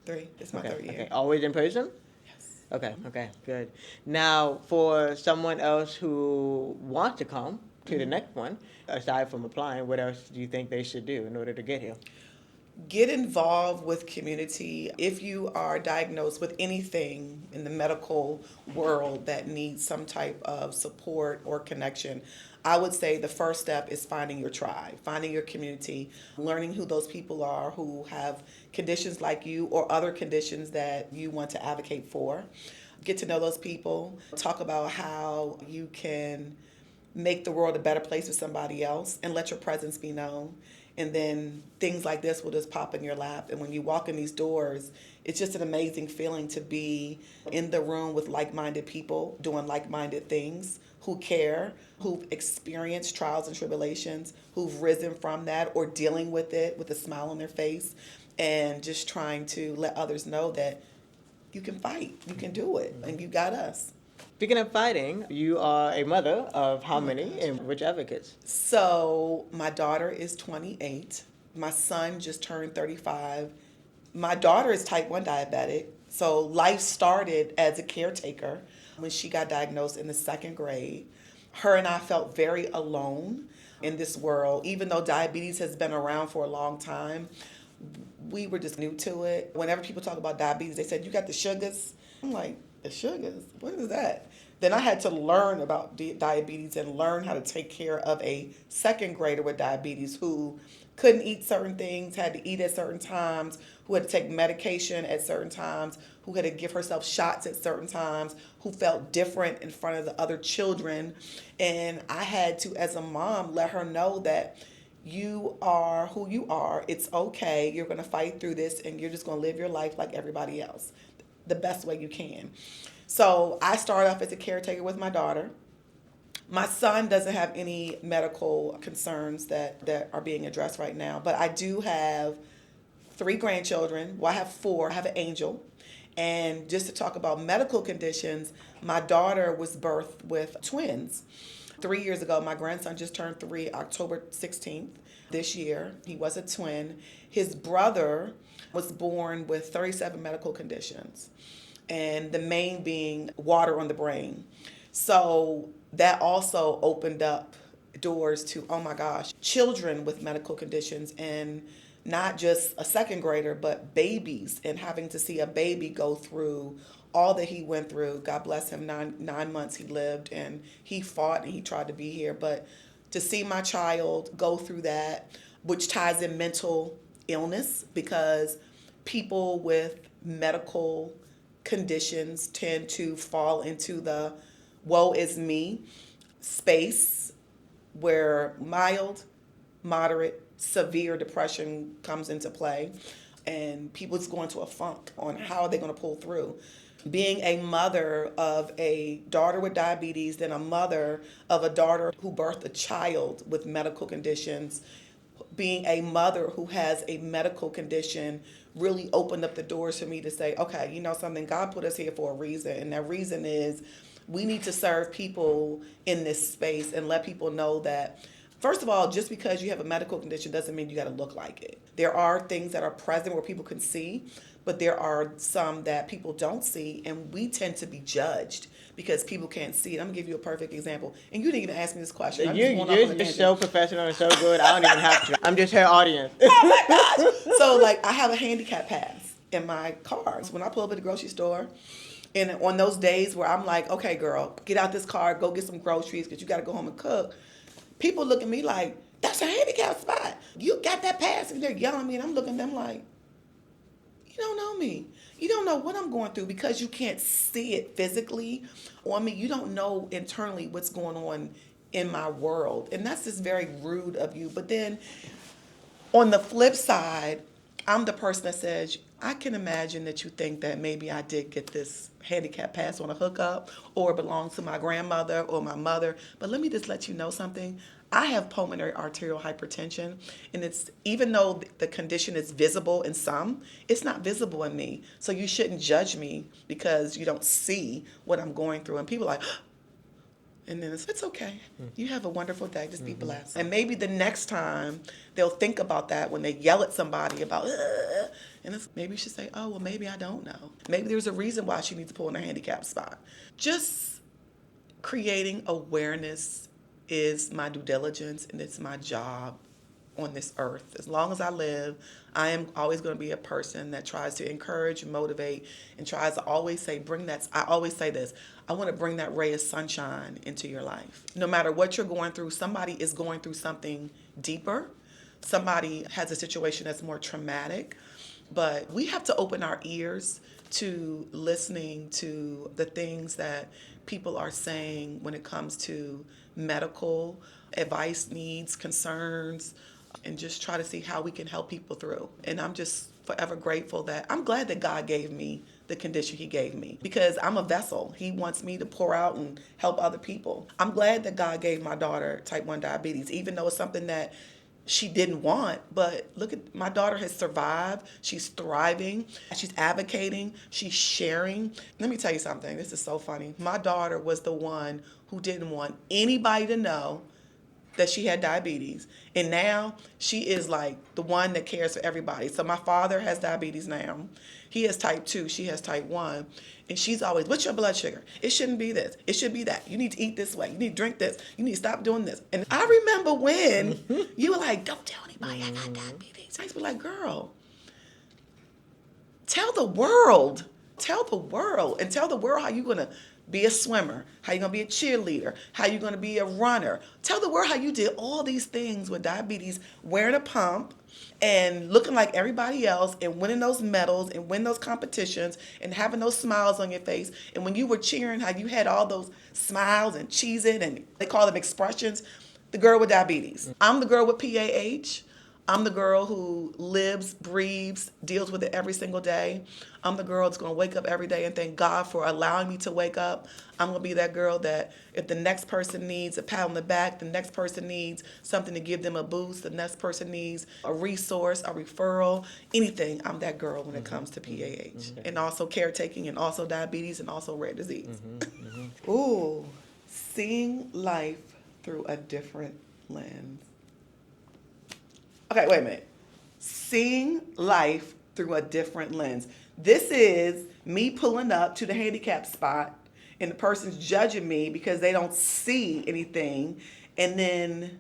S3: 3. It's my third year.
S5: Okay, always in person?
S3: Yes.
S5: Okay, good. Now, for someone else who wants to come to the next one, aside from applying, what else do you think they should do in order to get here?
S3: Get involved with community. If you are diagnosed with anything in the medical world that needs some type of support or connection, I would say the first step is finding your tribe, finding your community, learning who those people are who have conditions like you or other conditions that you want to advocate for. Get to know those people. Talk about how you can make the world a better place for somebody else, and let your presence be known. And then things like this will just pop in your lap. And when you walk in these doors, it's just an amazing feeling to be in the room with like-minded people doing like-minded things, who care, who've experienced trials and tribulations, who've risen from that or dealing with it with a smile on their face, and just trying to let others know that you can fight, you can do it, and you got us.
S5: Speaking of fighting, you are a mother of how many and which advocates?
S3: So my daughter is 28. My son just turned 35. My daughter is type 1 diabetic. So life started as a caretaker when she got diagnosed in the 2nd grade. Her and I felt very alone in this world. Even though diabetes has been around for a long time, we were just new to it. Whenever people talk about diabetes, they said, you got the sugars? I'm like, the sugars? What is that? Then I had to learn about diabetes and learn how to take care of a 2nd grader with diabetes who couldn't eat certain things, had to eat at certain times, who had to take medication at certain times, who had to give herself shots at certain times, who felt different in front of the other children. And I had to, as a mom, let her know that you are who you are. It's okay. You're going to fight through this, and you're just going to live your life like everybody else, the best way you can. So I started off as a caretaker with my daughter. My son doesn't have any medical concerns that are being addressed right now, but I do have 3 grandchildren. Well, I have 4. I have an angel. And just to talk about medical conditions, my daughter was birthed with twins. 3 years ago, my grandson just turned 3, October 16th this year. He was a twin. His brother was born with 37 medical conditions, and the main being water on the brain. So that also opened up doors to, oh my gosh, children with medical conditions, and not just a 2nd grader, but babies, and having to see a baby go through all that he went through. God bless him, 9 months he lived, and he fought and he tried to be here. But to see my child go through that, which ties in mental illness, because people with medical conditions tend to fall into the woe is me space, where mild, moderate, severe depression comes into play, and people just go into a funk on how they're going to pull through. Being a mother of a daughter with diabetes, then a mother of a daughter who birthed a child with medical conditions, being a mother who has a medical condition really opened up the doors for me to say, okay, you know something, God put us here for a reason, and that reason is we need to serve people in this space and let people know that First of all, just because you have a medical condition doesn't mean you got to look like it. There are things that are present where people can see, but there are some that people don't see, and we tend to be judged because people can't see it. I'm gonna give you a perfect example, and you didn't even ask me this question. I just went off on a
S5: You're
S3: tangent.
S5: so professional and so good. I don't even have to. I'm just her audience.
S3: Oh my gosh! So like, I have a handicap pass in my cars when I pull up at the grocery store. And on those days where I'm like, okay, girl, get out this car, go get some groceries because you got to go home and cook. People look at me like, that's a handicap spot. You got that pass, and they're yelling at me, and I'm looking at them like, you don't know me. You don't know what I'm going through because you can't see it physically on me. You don't know internally what's going on in my world. And that's just very rude of you. But then on the flip side, I'm the person that says, I can imagine that you think that maybe I did get this handicap pass on a hookup or it belongs to my grandmother or my mother. But let me just let you know something. I have pulmonary arterial hypertension, and it's, even though the condition is visible in some, it's not visible in me. So you shouldn't judge me because you don't see what I'm going through. And people are like, and then it's okay. You have a wonderful day. Just be blessed. And maybe the next time they'll think about that when they yell at somebody about, and maybe you should say, oh, well, maybe I don't know. Maybe there's a reason why she needs to pull in a handicap spot. Just creating awareness is my due diligence, and it's my job on this earth. As long as I live, I am always going to be a person that tries to encourage, motivate, and tries to always say, I always say this, I want to bring that ray of sunshine into your life. No matter what you're going through, somebody is going through something deeper. Somebody has a situation that's more traumatic. But we have to open our ears to listening to the things that people are saying when it comes to medical advice, needs, concerns, and just try to see how we can help people through. And I'm just forever grateful that I'm glad that God gave me the condition he gave me, because I'm a vessel. He wants me to pour out and help other people. I'm glad that God gave my daughter type 1 diabetes, even though it's something that she didn't want. But look at, my daughter has survived. She's thriving. She's advocating. She's sharing. Let me tell you something. This is so funny. My daughter was the one who didn't want anybody to know that she had diabetes. And now she is like the one that cares for everybody. So my father has diabetes now. He has type 2. She has type 1. And she's always, what's your blood sugar? It shouldn't be this. It should be that. You need to eat this way. You need to drink this. You need to stop doing this. And I remember when you were like, don't tell anybody I got diabetes. I used to be like, girl, tell the world. Tell the world. And tell the world how you're going to be a swimmer, how you're going to be a cheerleader, how you're going to be a runner. Tell the world how you did all these things with diabetes, wearing a pump and looking like everybody else and winning those medals and winning those competitions and having those smiles on your face. And when you were cheering, how you had all those smiles and cheesing, and they call them expressions. The girl with diabetes. I'm the girl with PAH. I'm the girl who lives, breathes, deals with it every single day. I'm the girl that's going to wake up every day and thank God for allowing me to wake up. I'm going to be that girl that if the next person needs a pat on the back, the next person needs something to give them a boost, the next person needs a resource, a referral, anything, I'm that girl when it comes to PAH. And also caretaking, and also diabetes, and also rare disease. Ooh, seeing life through a different lens. Okay, wait a minute. Seeing life through a different lens. This is me pulling up to the handicap spot and the person's judging me because they don't see anything. And then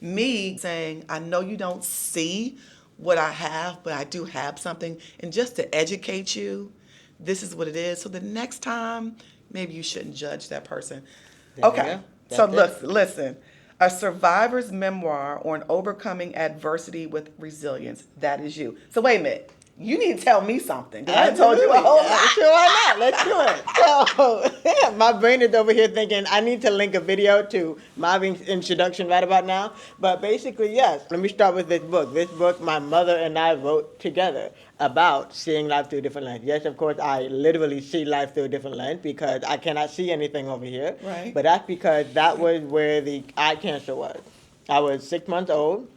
S3: me saying, I know you don't see what I have, but I do have something. And just to educate you, this is what it is. So the next time, maybe you shouldn't judge that person. Okay, so listen. A survivor's memoir on overcoming adversity with resilience. That is you. So wait a minute. You need to tell me something. I told you a whole lot.
S5: Sure, why not? Let's do it. So, my brain is over here thinking I need to link a video to Marvin's introduction right about now. But basically, yes. Let me start with this book. This book my mother and I wrote together about seeing life through a different lens. Yes, of course, I literally see life through a different lens because I cannot see anything over here.
S3: Right.
S5: But that's because that was where the eye cancer was. I was 6 months old.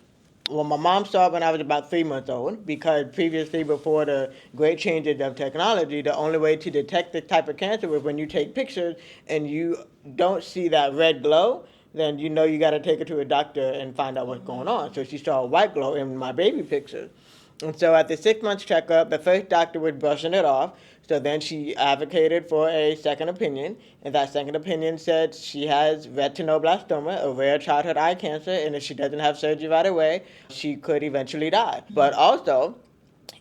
S5: Well, my mom saw it when I was about 3 months old because previously, before the great changes of technology, the only way to detect this type of cancer was when you take pictures and you don't see that red glow. then you know you got to take her to a doctor and find out what's going on. So she saw a white glow in my baby picture. And so at the 6 months checkup, the first doctor was brushing it off. So then she advocated for a second opinion, and that second opinion said she has retinoblastoma, a rare childhood eye cancer, and if she doesn't have surgery right away, she could eventually die. But also,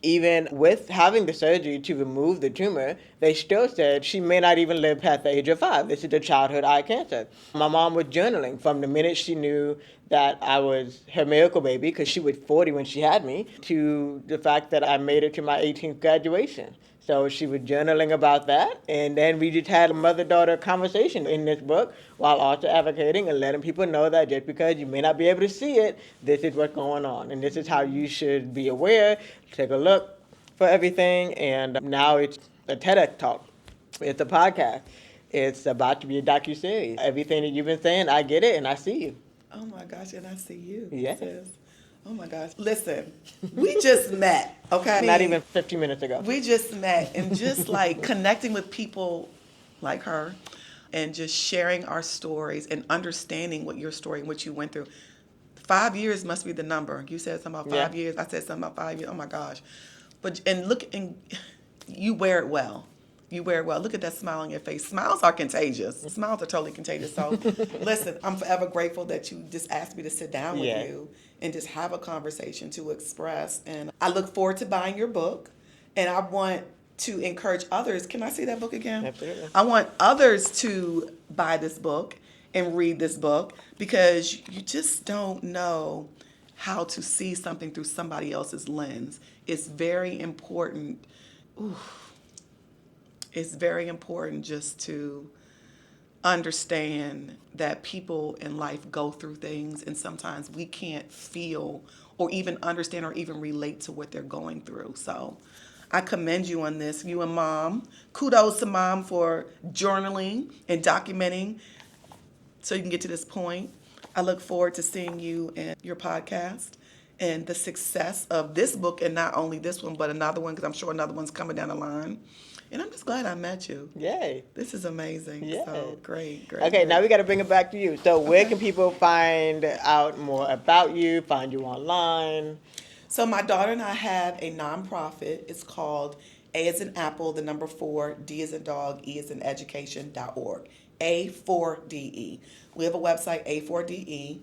S5: even with having the surgery to remove the tumor, they still said she may not even live past the age of 5. This is a childhood eye cancer. My mom was journaling from the minute she knew that I was her miracle baby, because she was 40 when she had me, to the fact that I made it to my 18th graduation. So she was journaling about that, and then we just had a mother-daughter conversation in this book while also advocating and letting people know that just because you may not be able to see it, this is what's going on, and this is how you should be aware, take a look for everything, and now it's a TEDx talk. It's a podcast. It's about to be a docuseries. Everything that you've been saying, I get it, and I see you.
S3: Oh my gosh, and I see you.
S5: Yeah.
S3: Sis. Oh my gosh. Listen, we just met, okay?
S5: Not even 15 minutes ago.
S3: We just met, and just like connecting with people like her and just sharing our stories and understanding what your story and what you went through. 5 years must be the number. You said something about 5 years. I said something about 5 years. Oh my gosh. But, and look, and you wear it well. You wear it well. Look at that smile on your face. Smiles are contagious. Smiles are totally contagious. So, listen, I'm forever grateful that you just asked me to sit down with you and just have a conversation to express. And I look forward to buying your book. And I want to encourage others. Can I see that book again?
S5: Absolutely.
S3: I want others to buy this book and read this book, because you just don't know how to see something through somebody else's lens. It's very important. It's very important just to understand that people in life go through things, and sometimes we can't feel or even understand or even relate to what they're going through. So I commend you on this, you and Mom. Kudos to Mom for journaling and documenting so you can get to this point. I look forward to seeing you in your podcast and the success of this book, and not only this one, but another one, because I'm sure another one's coming down the line. And I'm just glad I met you.
S5: Yay.
S3: This is amazing.
S5: Yeah.
S3: So great.
S5: Okay,
S3: great.
S5: now we got to bring it back to you. So where can people find out more about you, find you online?
S3: So my daughter and I have a nonprofit. It's called A as in Apple, the number 4, D as in dog, E as in education.org. A4DE. We have a website, A4DE.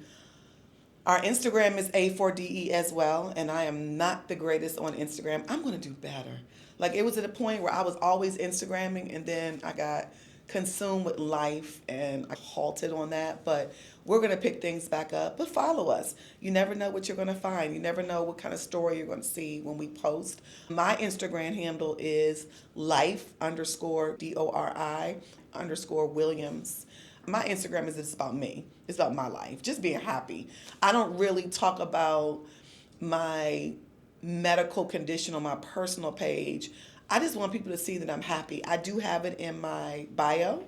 S3: Our Instagram is A4DE as well, and I am not the greatest on Instagram. I'm going to do better. Like, it was at a point where I was always Instagramming, and then I got consumed with life and I halted on that. But we're going to pick things back up. But follow us. You never know what you're going to find. You never know what kind of story you're going to see when we post. My Instagram handle is life_Dori_Williams. My Instagram is just about me. It's about my life, just being happy. I don't really talk about my medical condition on my personal page. I just want people to see that I'm happy. I do have it in my bio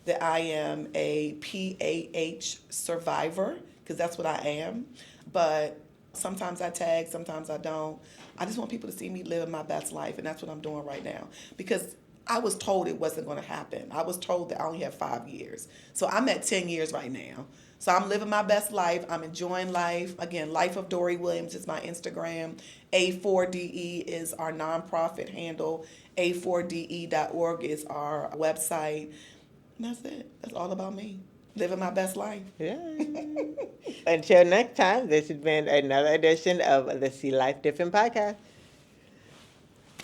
S3: that I am a PAH survivor, because that's what I am. But sometimes I tag, sometimes I don't. I just want people to see me living my best life, and that's what I'm doing right now. Because I was told it wasn't going to happen. I was told that I only have 5 years. So I'm at 10 years right now. So I'm living my best life. I'm enjoying life. Again, Life of Dori Williams is my Instagram. A4DE is our nonprofit handle. A4DE.org is our website. And that's it. That's all about me. Living my best life.
S5: Yeah. Until next time, this has been another edition of the See Life Different podcast.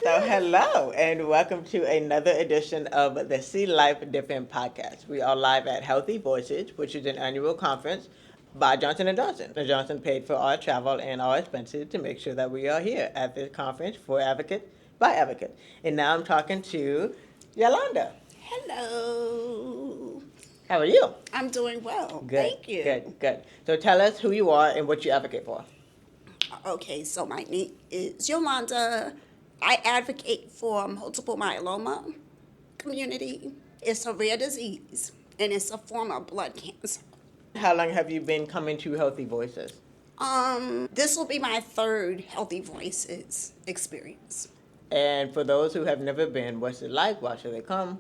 S5: So hello, and welcome to another edition of the See Life Different podcast. We are live at HealtheVoices, which is an annual conference by Johnson & Johnson. Johnson paid for our travel and our expenses to make sure that we are here at this conference for advocates by advocates. And now I'm talking to Yolanda.
S6: Hello.
S5: How are you?
S6: I'm doing well.
S5: Good.
S6: Thank you.
S5: Good. So tell us who you are and what you advocate for.
S6: Okay, so my name is Yolanda. I advocate for multiple myeloma community. It's a rare disease, and it's a form of blood cancer.
S5: How long have you been coming to HealtheVoices?
S6: This will be my 3rd HealtheVoices experience.
S5: And for those who have never been, what's it like? Why should they come?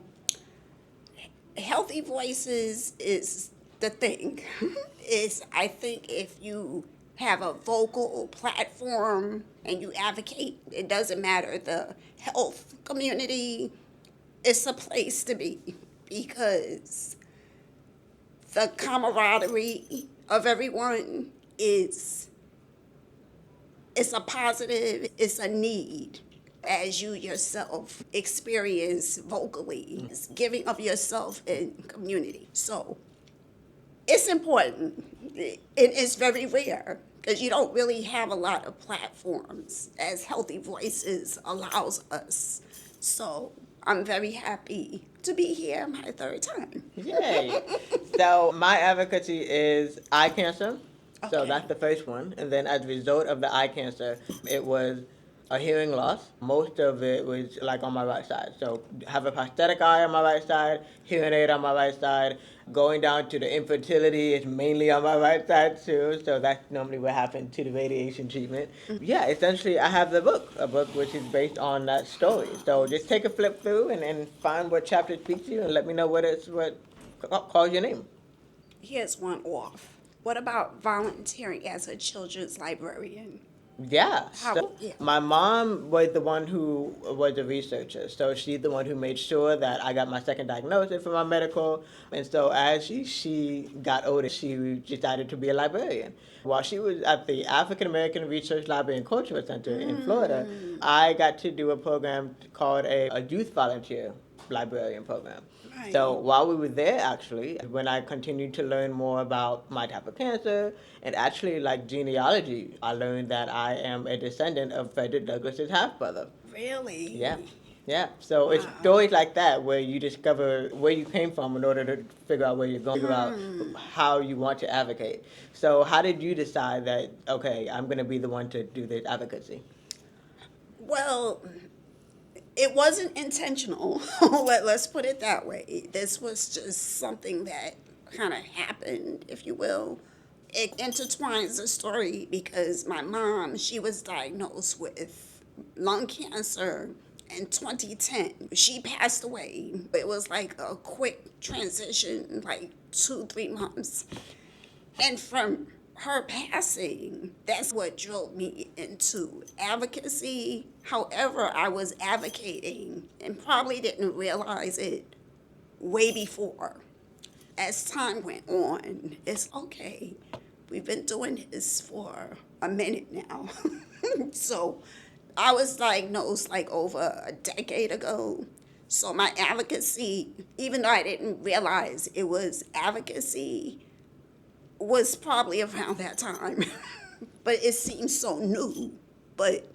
S6: HealtheVoices is the thing is, I think if you have a vocal platform and you advocate, it doesn't matter the health community, it's a place to be, because the camaraderie of everyone is, it's a positive, it's a need, as you yourself experience vocally, it's giving of yourself in community. So it's important. It's very rare because you don't really have a lot of platforms as Healthy Voices allows us. So I'm very happy to be here my third time.
S5: Yay. So my advocacy is eye cancer. So
S6: Okay.
S5: that's the first one. And then as a result of the eye cancer, it was a hearing loss. Most of it was like on my right side. So have a prosthetic eye on my right side, hearing aid on my right side. Going down to the infertility is mainly on my right side too. So that's normally what happened to the radiation treatment. Yeah, essentially I have a book which is based on that story. So just take a flip through and find what chapter speaks to you and let me know what calls your name.
S6: Here's one off. What about volunteering as a children's librarian?
S5: Yeah.
S6: How-
S5: So
S6: yeah.
S5: my mom was the one who was a researcher. So she's the one who made sure that I got my second diagnosis for my medical. And so as she got older, she decided to be a librarian. While she was at the African American Research Library and Cultural Center in Florida, I got to do a program called a youth volunteer librarian program.
S6: Right.
S5: So while we were there, actually, when I continued to learn more about my type of cancer and actually like genealogy, I learned that I am a descendant of Frederick Douglass's half brother.
S6: Really?
S5: Yeah. Yeah. So it's stories like that where you discover where you came from in order to figure out where you're going, figure out how you want to advocate. So how did you decide that, okay, I'm going to be the one to do this advocacy?
S6: Well, it wasn't intentional. Let's put it that way. This was just something that kind of happened, if you will. It intertwines the story because my mom, she was diagnosed with lung cancer in 2010. She passed away. It was like a quick transition, like 2-3 months. And from her passing, that's what drove me into advocacy. However, I was advocating and probably didn't realize it way before. As time went on, it's okay. We've been doing this for a minute now. So I was diagnosed like over a decade ago. So my advocacy, even though I didn't realize it was advocacy, was probably around that time. But it seems so new. But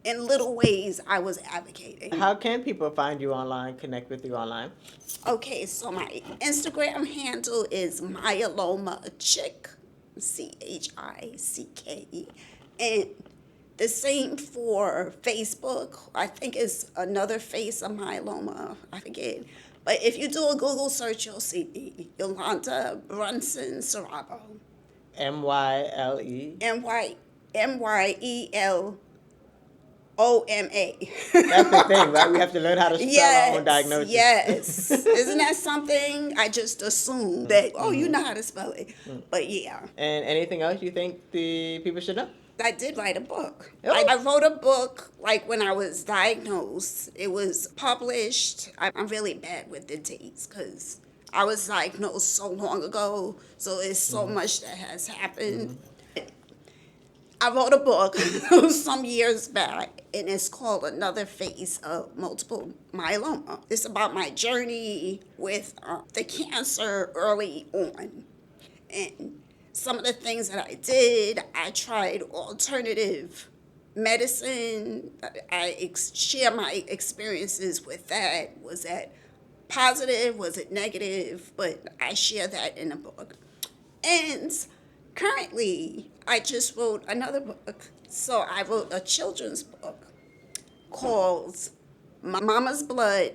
S6: in little ways, I was advocating.
S5: How can people find you online, connect with you online?
S6: Okay, so my Instagram handle is myeloma chick, CHICKE. And the same for Facebook. I think it's another Phase of Myeloma. I forget. But if you do a Google search, you'll see me, Yolanda Brunson-Sarrabo.
S5: MYLE.
S6: MYELOMA.
S5: That's the thing, right? We have to learn how to spell our own diagnosis.
S6: Yes. Isn't that something? I just assumed that, you know how to spell it. But yeah,
S5: And anything else you think the people should know?
S6: I did write a book.
S5: Oh.
S6: I wrote a book like when I was diagnosed. It was published. I'm really bad with the dates because I was diagnosed so long ago. So it's so much that has happened. I wrote a book some years back, and it's called Another Phase of Multiple Myeloma. It's about my journey with the cancer early on. And some of the things that I did, I tried alternative medicine. I share my experiences with that. Was that positive? Was it negative? But I share that in the book. And currently, I just wrote another book. So I wrote a children's book called Mama's Blood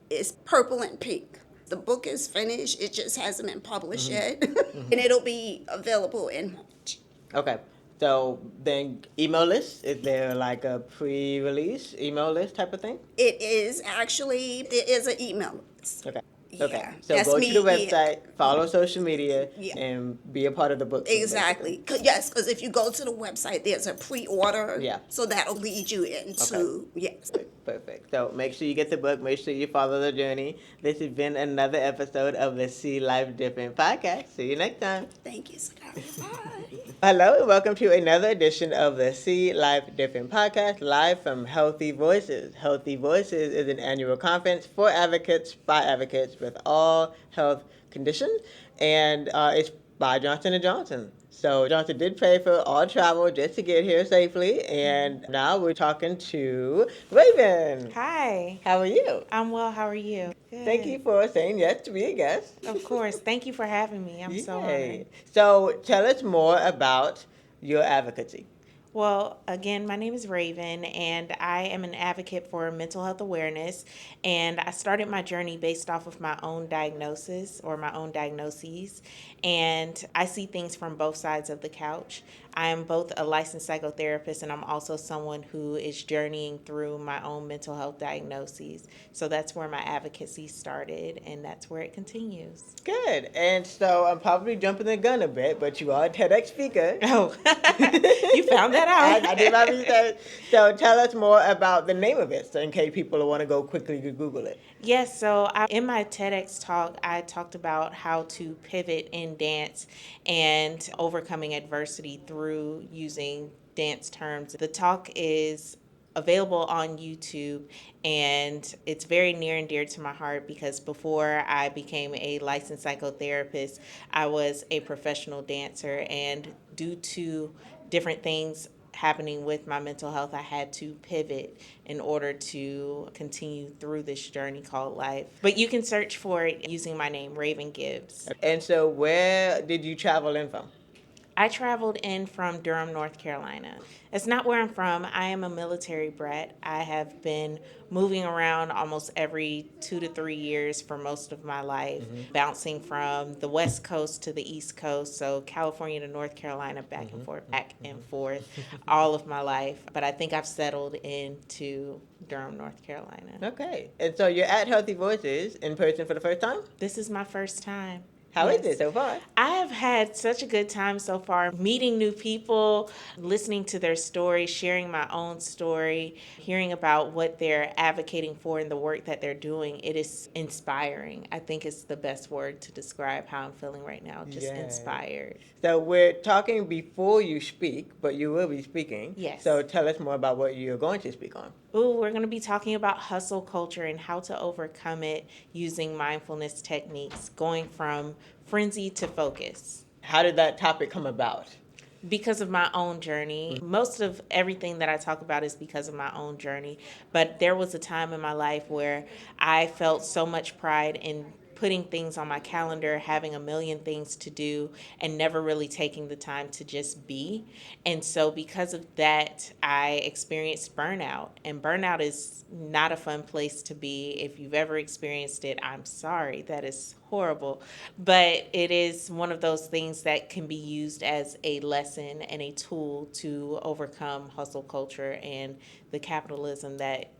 S6: is Purple and Pink. The book is finished. It just hasn't been published yet. And it'll be available in March.
S5: Okay. So then email list, is there like a pre-release email list type of thing?
S6: It is actually, there is an email list.
S5: Okay. Okay,
S6: Yeah,
S5: so
S6: that's
S5: go
S6: me,
S5: to the
S6: yeah.
S5: website, follow social media,
S6: Yeah.
S5: and be a part of the book team,
S6: Exactly. Yes, because if you go to the website, there's a pre-order.
S5: Yeah.
S6: So that'll lead you into, yes.
S5: Perfect. So make sure you get the book. Make sure you follow the journey. This has been another episode of the See Life Different podcast. See you next time.
S6: Thank you, Zaakirah. Bye.
S5: Hello and welcome to another edition of the See Life Different podcast, live from Healthy Voices. Healthy Voices is an annual conference for advocates by advocates with all health conditions, and it's by Johnson & Johnson. So Johnson did pay for all travel just to get here safely, and now we're talking to Raven.
S4: Hi.
S5: How are you?
S4: I'm well. How are you? Good.
S5: Thank you for saying yes to be a guest.
S4: Of course. Thank you for having me. I'm so
S5: Yay.
S4: honored.
S5: So tell us more about your advocacy.
S4: Well, again, my name is Raven, and I am an advocate for mental health awareness. And I started my journey based off of my own diagnosis or my own diagnoses. And I see things from both sides of the couch. I am both a licensed psychotherapist, and I'm also someone who is journeying through my own mental health diagnoses. So that's where my advocacy started, and that's where it continues.
S5: Good. And so I'm probably jumping the gun a bit, but you are a TEDx speaker.
S4: Oh, you found that out.
S5: I did my research. So tell us more about the name of it, so in case people want to go quickly to Google it.
S4: Yes, so in my TEDx talk, I talked about how to pivot in dance and overcoming adversity through using dance terms. The talk is available on YouTube, and it's very near and dear to my heart because before I became a licensed psychotherapist, I was a professional dancer, and due to different things happening with my mental health, I had to pivot in order to continue through this journey called life. But you can search for it using my name, Raven Gibbs.
S5: And so where did you travel in from?
S4: I traveled in from Durham, North Carolina. It's not where I'm from. I am a military brat. I have been moving around almost every 2 to 3 years for most of my life, bouncing from the West Coast to the East Coast, so California to North Carolina, back and forth, all of my life. But I think I've settled into Durham, North Carolina.
S5: Okay. And so you're at Healthy Voices in person for the first time?
S4: This is my first time.
S5: How is
S4: Yes.
S5: it so far?
S4: I have had such a good time so far, meeting new people, listening to their stories, sharing my own story, hearing about what they're advocating for and the work that they're doing. It is inspiring. I think it's the best word to describe how I'm feeling right now, just
S5: Yay.
S4: inspired.
S5: So we're talking before you speak, but you will be speaking.
S4: Yes.
S5: So tell us more about what you're going to speak on.
S4: Ooh, we're going to be talking about hustle culture and how to overcome it using mindfulness techniques, going from frenzy to focus.
S5: How did that topic come about?
S4: Because of my own journey. Most of everything that I talk about is because of my own journey. But there was a time in my life where I felt so much pride in putting things on my calendar, having a million things to do, and never really taking the time to just be. And so because of that, I experienced burnout. And burnout is not a fun place to be. If you've ever experienced it, I'm sorry. That is horrible. But it is one of those things that can be used as a lesson and a tool to overcome hustle culture and the capitalism that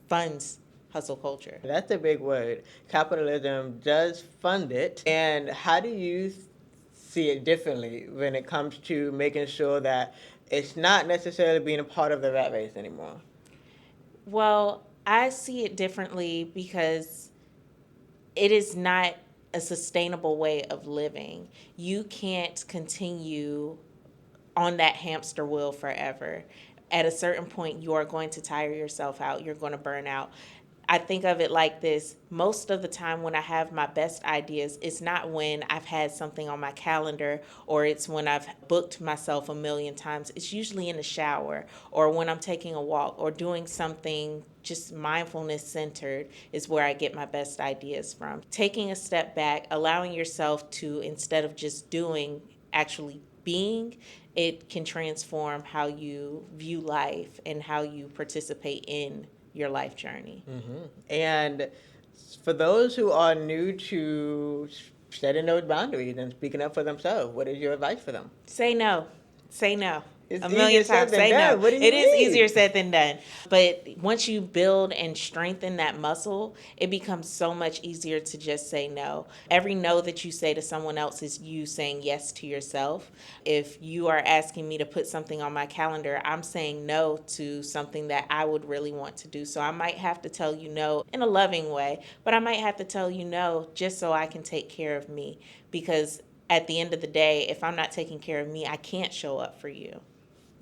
S4: funds hustle culture.
S5: That's a big word. Capitalism does fund it. And how do you see it differently when it comes to making sure that it's not necessarily being a part of the rat race anymore?
S4: Well, I see it differently because it is not a sustainable way of living. You can't continue on that hamster wheel forever. At a certain point, you are going to tire yourself out. You're going to burn out. I think of it like this. Most of the time when I have my best ideas, it's not when I've had something on my calendar or it's when I've booked myself a million times. It's usually in the shower or when I'm taking a walk or doing something just mindfulness centered is where I get my best ideas from. Taking a step back, allowing yourself to, instead of just doing, actually being, it can transform how you view life and how you participate in your life journey.
S5: Mm-hmm. And for those who are new to setting those boundaries and speaking up for themselves, what is your advice for them?
S4: Say no. Say no.
S5: It's
S4: a million
S5: easier said
S4: times
S5: than
S4: say
S5: done.
S4: no.
S5: What do you
S4: It is
S5: mean?
S4: easier said than done. But once you build and strengthen that muscle, it becomes so much easier to just say no. Every no that you say to someone else is you saying yes to yourself. If you are asking me to put something on my calendar, I'm saying no to something that I would really want to do. So I might have to tell you no in a loving way, but I might have to tell you no just so I can take care of me. Because at the end of the day, if I'm not taking care of me, I can't show up for you.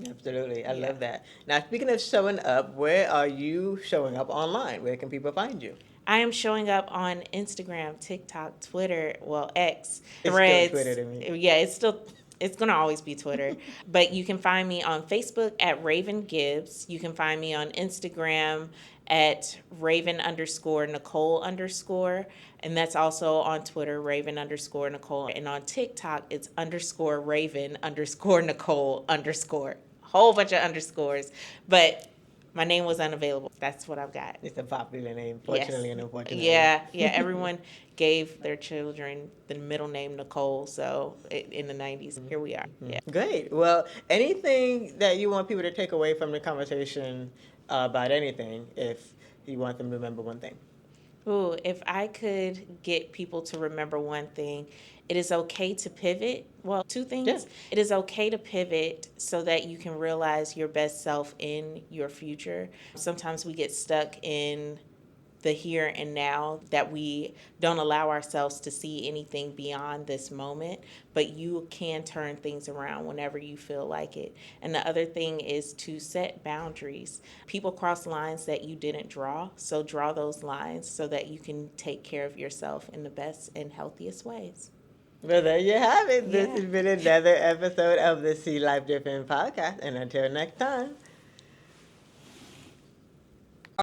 S5: Absolutely. I
S4: Yeah.
S5: love that. Now, speaking of showing up, where are you showing up online? Where can people find you?
S4: I am showing up on Instagram, TikTok, Twitter, well, X,
S5: It's
S4: Threads.
S5: still Twitter to me.
S4: Yeah, it's going to always be Twitter. But you can find me on Facebook at Raven Gibbs. You can find me on Instagram at Raven_Nicole_. And that's also on Twitter, Raven_Nicole. And on TikTok, it's _Raven_Nicole_. Whole bunch of underscores. But my name was unavailable. That's what I've got.
S5: It's a popular name,
S4: Yes.
S5: fortunately and unfortunately.
S4: Yeah. Everyone gave their children the middle name Nicole. So in the 90s, here we are. Yeah.
S5: Great. Well, anything that you want people to take away from the conversation about anything, if you want them to remember one thing?
S4: Ooh, if I could get people to remember one thing, it is okay to pivot. Well, two things.
S5: Yeah.
S4: It is okay to pivot so that you can realize your best self in your future. Sometimes we get stuck in the here and now, that we don't allow ourselves to see anything beyond this moment, but you can turn things around whenever you feel like it. And the other thing is to set boundaries. People cross lines that you didn't draw, so draw those lines so that you can take care of yourself in the best and healthiest ways.
S5: Well, there you have it. This
S4: Yeah.
S5: has been another episode of the See Life Different podcast. And until next time,